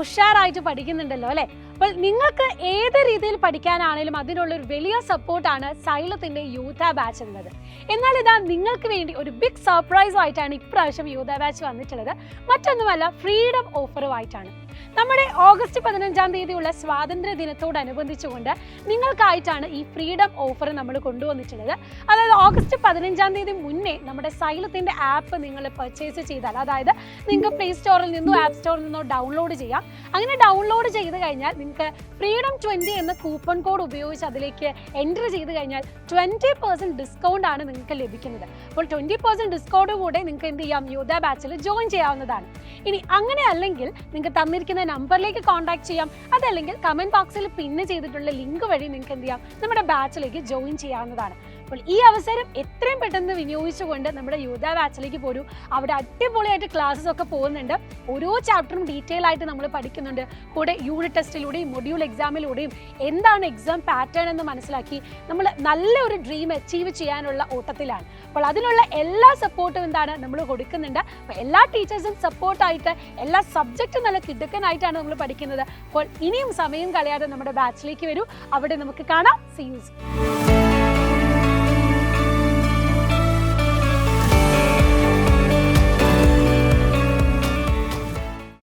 ഉഷാറായിട്ട് പഠിക്കുന്നുണ്ടല്ലോ അല്ലേ? അപ്പോൾ നിങ്ങൾക്ക് ഏത് രീതിയിൽ പഠിക്കാനാണെങ്കിലും അതിനുള്ളൊരു വലിയ സപ്പോർട്ടാണ് സൈലത്തിൻ്റെ യൂത ബാച്ച് എന്നത്. എന്നാൽ ഇതാ നിങ്ങൾക്ക് വേണ്ടി ഒരു ബിഗ് സർപ്രൈസ് ആയിട്ടാണ് ഇപ്രാവശ്യം യൂത ബാച്ച് വന്നിട്ടുള്ളത്. മറ്റൊന്നുമല്ല, ഫ്രീഡം ഓഫറുമായിട്ടാണ്. നമ്മുടെ ഓഗസ്റ്റ് 15-ാം തീയതിയുള്ള സ്വാതന്ത്ര്യ ദിനത്തോടനുബന്ധിച്ചുകൊണ്ട് നിങ്ങൾക്കായിട്ടാണ് ഈ ഫ്രീഡം ഓഫർ നമ്മൾ കൊണ്ടുവന്നിട്ടുള്ളത്. അതായത് ഓഗസ്റ്റ് 15-ാം തീയതി മുന്നേ നമ്മുടെ സൈലത്തിൻ്റെ ആപ്പ് നിങ്ങൾ പർച്ചേസ് ചെയ്താൽ, അതായത് നിങ്ങൾക്ക് പ്ലേ സ്റ്റോറിൽ നിന്നോ ആപ്പ് സ്റ്റോറിൽ നിന്നോ ഡൗൺലോഡ് ചെയ്യാം. അങ്ങനെ ഡൗൺലോഡ് ചെയ്ത് കഴിഞ്ഞാൽ നിങ്ങൾക്ക് ഫ്രീഡം 20 എന്ന കൂപ്പൺ കോഡ് ഉപയോഗിച്ച് അതിലേക്ക് എൻട്രി ചെയ്ത് കഴിഞ്ഞാൽ 20% ഡിസ്കൗണ്ട് ആണ് നിങ്ങൾക്ക് ലഭിക്കുന്നത്. അപ്പോൾ 20% ഡിസ്കൗണ്ട് കൂടെ നിങ്ങൾക്ക് എന്ത് ചെയ്യാം, യൂത ബാച്ചിൽ ജോയിൻ ചെയ്യാവുന്നതാണ്. ഇനി അങ്ങനെ അല്ലെങ്കിൽ നിങ്ങൾക്ക് തന്നിരിക്കുന്ന നമ്പറിലേക്ക് കോൺടാക്ട് ചെയ്യാം. അതല്ലെങ്കിൽ കമന്റ് ബോക്സിൽ പിന്ന് ചെയ്തിട്ടുള്ള ലിങ്ക് വഴി നിങ്ങൾക്ക് എന്ത് ചെയ്യാം, നമ്മുടെ ബാച്ചിലേക്ക് ജോയിൻ ചെയ്യാവുന്നതാണ്. അപ്പോൾ ഈ അവസരം എത്രയും പെട്ടെന്ന് വിനിയോഗിച്ചുകൊണ്ട് നമ്മുടെ യൂത ബാച്ചിലേക്ക് പോരൂ. അവിടെ അടിപൊളിയായിട്ട് ക്ലാസ്സസ് ഒക്കെ പോകുന്നുണ്ട്. ഓരോ ചാപ്റ്ററും ഡീറ്റെയിൽ ആയിട്ട് നമ്മൾ പഠിക്കുന്നുണ്ട്. കൂടെ യൂണിറ്റ് ടെസ്റ്റിലൂടെയും മൊഡ്യൂൾ എക്സാമിലൂടെയും എന്താണ് എക്സാം പാറ്റേൺ എന്ന് മനസ്സിലാക്കി നമ്മൾ നല്ലൊരു ഡ്രീം അച്ചീവ് ചെയ്യാനുള്ള ഓട്ടത്തിലാണ്. അപ്പോൾ അതിനുള്ള എല്ലാ സപ്പോർട്ടും എന്താണ് നമ്മൾ കൊടുക്കുന്നുണ്ട്. അപ്പോൾ എല്ലാ ടീച്ചേഴ്സും സപ്പോർട്ടായിട്ട് എല്ലാ സബ്ജക്റ്റും നല്ല കിടുക്കനായിട്ടാണ് നമ്മൾ പഠിക്കുന്നത്. അപ്പോൾ ഇനിയും സമയം കളയാതെ നമ്മുടെ ബാച്ചിലേക്ക് വരൂ. അവിടെ നമുക്ക് കാണാം. See U.